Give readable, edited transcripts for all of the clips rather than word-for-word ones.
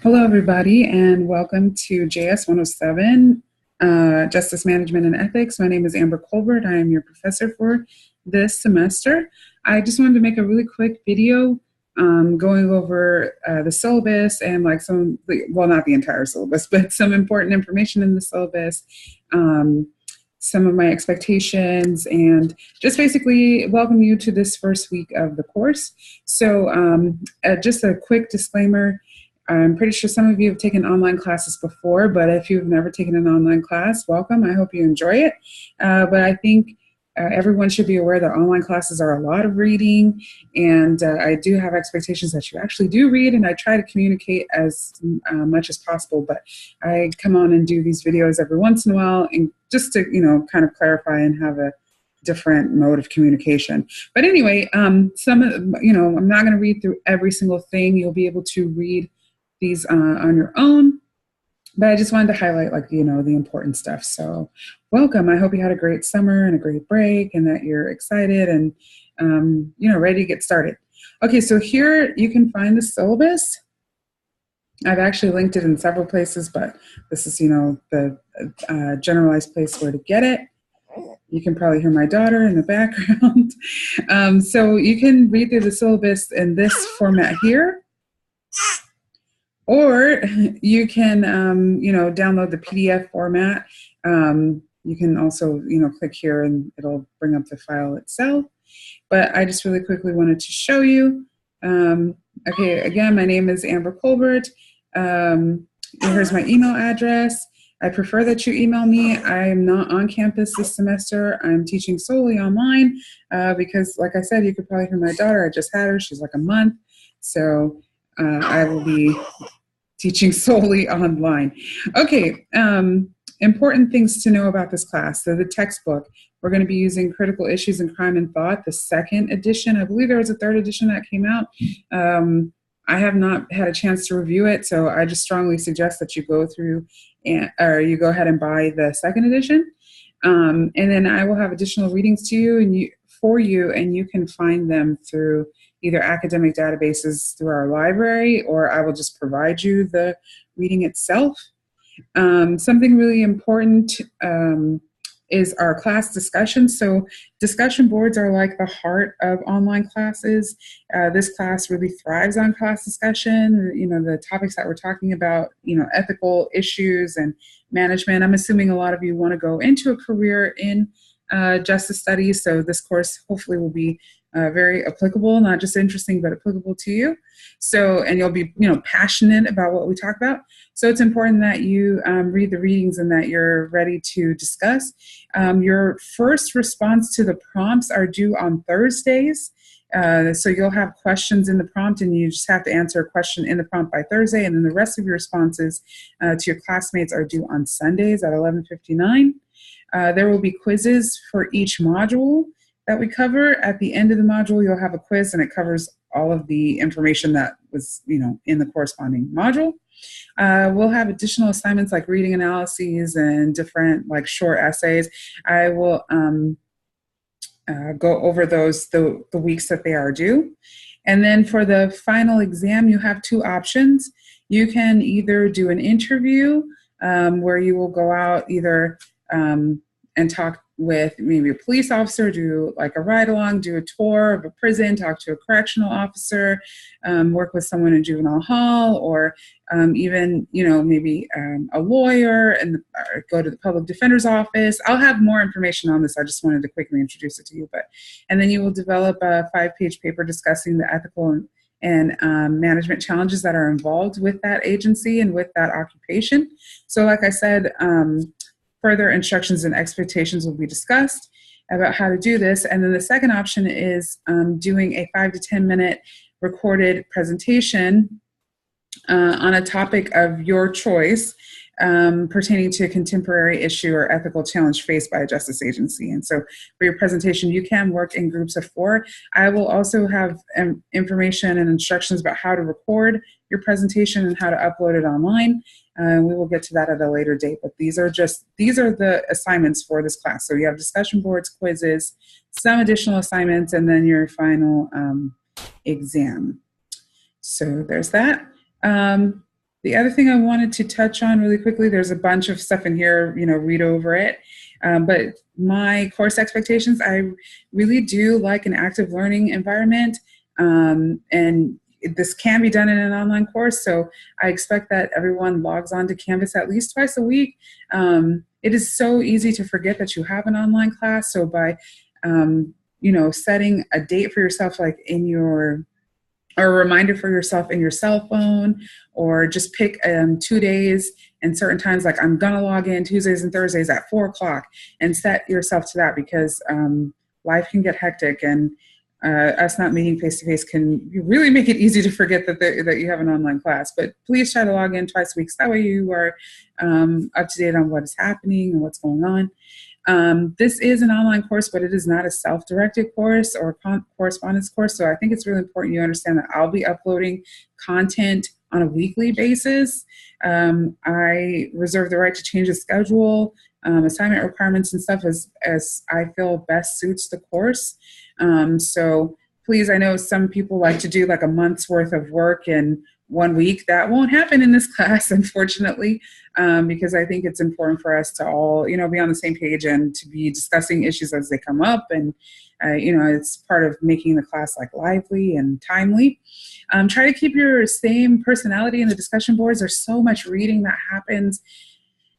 Hello, everybody, and welcome to JS 107, Justice Management and Ethics. My name is Amber Colbert. I am your professor for this semester. I just wanted to make a really quick video going over the syllabus and well, not the entire syllabus, but some important information in the syllabus, some of my expectations, and just basically welcome you to this first week of the course. So just a quick disclaimer. I'm pretty sure some of you have taken online classes before, but if you've never taken an online class, welcome. I hope you enjoy it. But I think everyone should be aware that online classes are a lot of reading, and I do have expectations that you actually do read, and I try to communicate as much as possible, but I come on and do these videos every once in a while, and just to, kind of clarify and have a different mode of communication. But anyway, I'm not going to read through every single thing. You'll be able to read these on your own, but I just wanted to highlight the important stuff. So welcome. I hope you had a great summer and a great break, and that you're excited and ready to get started. Okay, so here you can find the syllabus. I've actually linked it in several places, but this is the generalized place where to get it. You can probably hear my daughter in the background. So you can read through the syllabus in this format here. Or you can, download the PDF format. You can also, click here and it'll bring up the file itself. But I just really quickly wanted to show you. Okay, again, my name is Amber Colbert. Here's my email address. I prefer that you email me. I am not on campus this semester. I'm teaching solely online because, like I said, you could probably hear my daughter. I just had her. She's like a month. So I will be teaching solely online. Okay, important things to know about this class. So the textbook, we're going to be using Critical Issues in Crime and Thought, the second edition. I believe there was a third edition that came out. I have not had a chance to review it, so I just strongly suggest that you go through or you go ahead and buy the second edition. And then I will have additional readings to you and you can find them through either academic databases through our library, or I will just provide you the reading itself. Something really important is our class discussion. So discussion boards are like the heart of online classes. This class really thrives on class discussion. The topics that we're talking about, ethical issues and management. I'm assuming a lot of you want to go into a career in justice studies, so this course hopefully will be very applicable, not just interesting, but applicable to you. So, and you'll be, passionate about what we talk about. So it's important that you read the readings and that you're ready to discuss. Your first response to the prompts are due on Thursdays. So you'll have questions in the prompt, and you just have to answer a question in the prompt by Thursday, and then the rest of your responses to your classmates are due on Sundays at 11:59. There will be quizzes for each module that we cover. At the end of the module, you'll have a quiz, and it covers all of the information that was, in the corresponding module. We'll have additional assignments like reading analyses and different short essays. I will go over those the weeks that they are due. And then for the final exam, you have two options. You can either do an interview where you will go out either and talk with maybe a police officer, do a ride along, do a tour of a prison, talk to a correctional officer, work with someone in juvenile hall, or even, maybe a lawyer, and go to the public defender's office. I'll have more information on this. I just wanted to quickly introduce it to you. And then you will develop a 5-page paper discussing the ethical and management challenges that are involved with that agency and with that occupation. So like I said, further instructions and expectations will be discussed about how to do this. And then the second option is doing a 5 to 10 minute recorded presentation on a topic of your choice pertaining to a contemporary issue or ethical challenge faced by a justice agency. And so for your presentation, you can work in groups of 4. I will also have information and instructions about how to record your presentation and how to upload it online. We will get to that at a later date, but these are the assignments for this class. So you have discussion boards, quizzes, some additional assignments, and then your final exam. So there's that. The other thing I wanted to touch on really quickly, there's a bunch of stuff in here, read over it. But my course expectations, I really do like an active learning environment. And this can be done in an online course. So I expect that everyone logs on to Canvas at least twice a week. It is so easy to forget that you have an online class. So by, setting a date for yourself, like or a reminder for yourself in your cell phone, or just pick 2 days and certain times, like I'm gonna log in Tuesdays and Thursdays at 4 o'clock, and set yourself to that, because life can get hectic, and us not meeting face-to-face can really make it easy to forget that you have an online class. But please try to log in twice a week, so that way you are up to date on what is happening and what's going on. This is an online course, but it is not a self-directed course or correspondence course. So I think it's really important you understand that I'll be uploading content on a weekly basis. I reserve the right to change the schedule, assignment requirements and stuff as I feel best suits the course. So please, I know some people like to do like a month's worth of work in 1 week. That won't happen in this class, unfortunately, because I think it's important for us to all, be on the same page and to be discussing issues as they come up. And, it's part of making the class like lively and timely. Try to keep your same personality in the discussion boards. There's so much reading that happens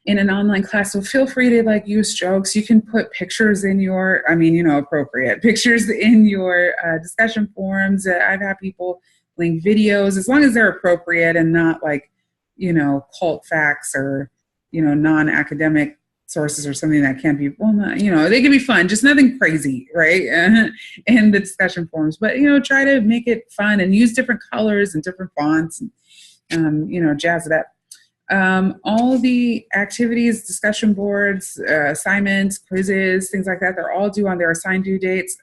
in an online class, so feel free to use jokes. You can put pictures in your, appropriate pictures in your discussion forums. I've had people link videos, as long as they're appropriate and not cult facts or, non-academic sources or something that can't be, they can be fun, just nothing crazy, right? In the discussion forums. But, try to make it fun and use different colors and different fonts and, jazz it up. All the activities, discussion boards, assignments, quizzes, things like that, they're all due on their assigned due dates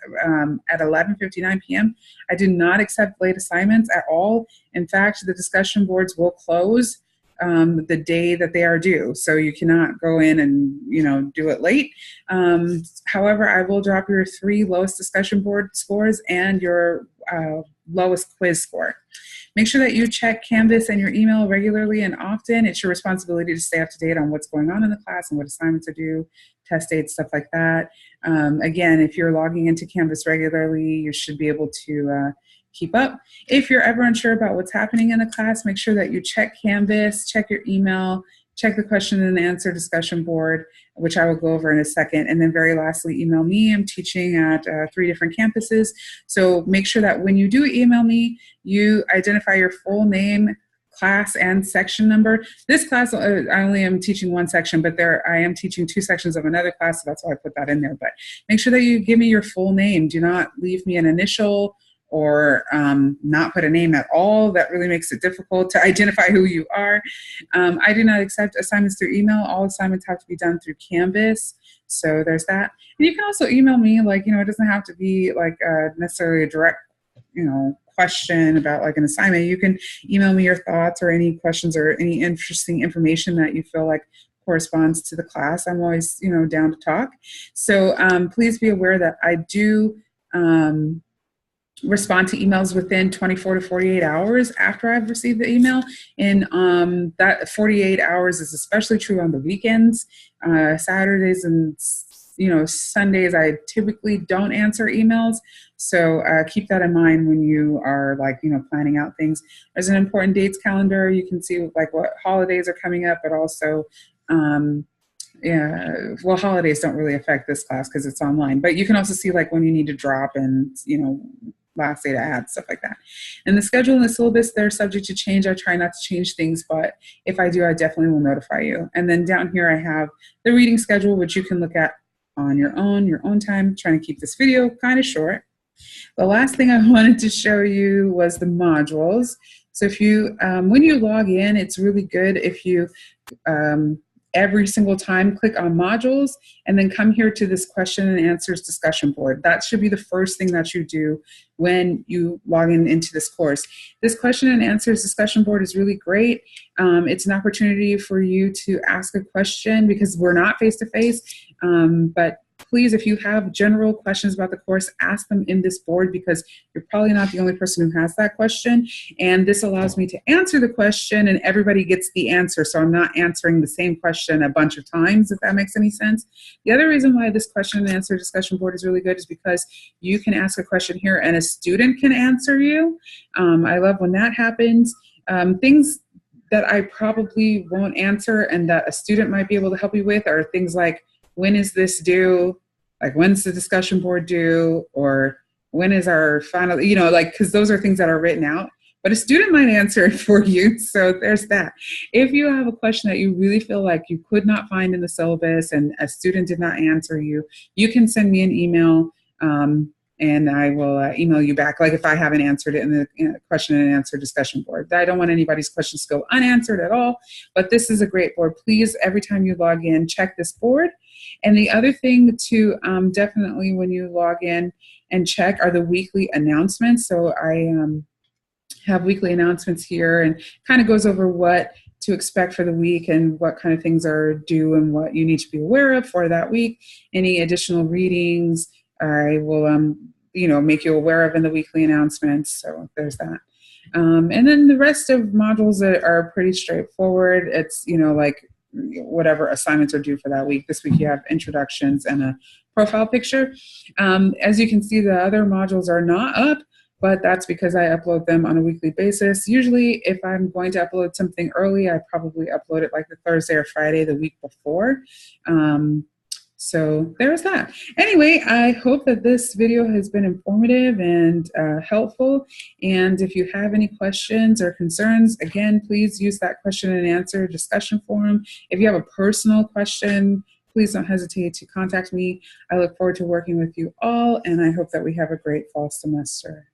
at 11:59 p.m. I do not accept late assignments at all. In fact, the discussion boards will close the day that they are due. So you cannot go in and, do it late. However, I will drop your 3 lowest discussion board scores and your lowest quiz score. Make sure that you check Canvas and your email regularly and often. It's your responsibility to stay up to date on what's going on in the class and what assignments are due, test dates, stuff like that. Again, if you're logging into Canvas regularly, you should be able to keep up. If you're ever unsure about what's happening in the class, make sure that you check Canvas, check your email, check the question and answer discussion board, which I will go over in a second. And then very lastly, email me. I'm teaching at 3 different campuses. So make sure that when you do email me, you identify your full name, class, and section number. This class, I only am teaching 1 section, but I am teaching 2 sections of another class, so that's why I put that in there. But make sure that you give me your full name. Do not leave me an initial or not put a name at all. That really makes it difficult to identify who you are. I do not accept assignments through email. All assignments have to be done through Canvas. So there's that. And you can also email me, it doesn't have to be necessarily a direct, question about an assignment. You can email me your thoughts or any questions or any interesting information that you feel like corresponds to the class. I'm always, down to talk. So please be aware that I do respond to emails within 24 to 48 hours after I've received the email. And that 48 hours is especially true on the weekends. Saturdays and Sundays, I typically don't answer emails. So keep that in mind when you are planning out things. There's an important dates calendar. You can see what holidays are coming up, but also holidays don't really affect this class because it's online, but you can also see when you need to drop and, last day to add, stuff like that. And the schedule and the syllabus, they're subject to change. I try not to change things, but if I do, I definitely will notify you. And then down here, I have the reading schedule, which you can look at on your own time. I'm trying to keep this video kind of short. The last thing I wanted to show you was the modules. So if you, when you log in, it's really good if you, every single time click on modules and then come here to this question and answers discussion board. That should be the first thing that you do when you log into this course. This question and answers discussion board is really great. It's an opportunity for you to ask a question because we're not face-to-face, but please, if you have general questions about the course, ask them in this board, because you're probably not the only person who has that question. And this allows me to answer the question and everybody gets the answer. So I'm not answering the same question a bunch of times, if that makes any sense. The other reason why this question and answer discussion board is really good is because you can ask a question here and a student can answer you. I love when that happens. Things that I probably won't answer and that a student might be able to help you with are things like, when is this due? Like, when's the discussion board due? Or when is our final, you know, like, because those are things that are written out, but a student might answer it for you. So there's that. If you have a question that you really feel like you could not find in the syllabus and a student did not answer you, you can send me an email. And I will email you back, like if I haven't answered it in the question and answer discussion board. I don't want anybody's questions to go unanswered at all, but this is a great board. Please, every time you log in, check this board. And the other thing to definitely when you log in and check are the weekly announcements. So I have weekly announcements here and kind of goes over what to expect for the week and what kind of things are due and what you need to be aware of for that week. Any additional readings, I will, make you aware of in the weekly announcements. So there's that. And then the rest of modules are pretty straightforward. It's, like whatever assignments are due for that week. This week you have introductions and a profile picture. As you can see, the other modules are not up, but that's because I upload them on a weekly basis. Usually if I'm going to upload something early, I probably upload it like the Thursday or Friday the week before. So there's that. Anyway, I hope that this video has been informative and helpful. And if you have any questions or concerns, again, please use that question and answer discussion forum. If you have a personal question, please don't hesitate to contact me. I look forward to working with you all, and I hope that we have a great fall semester.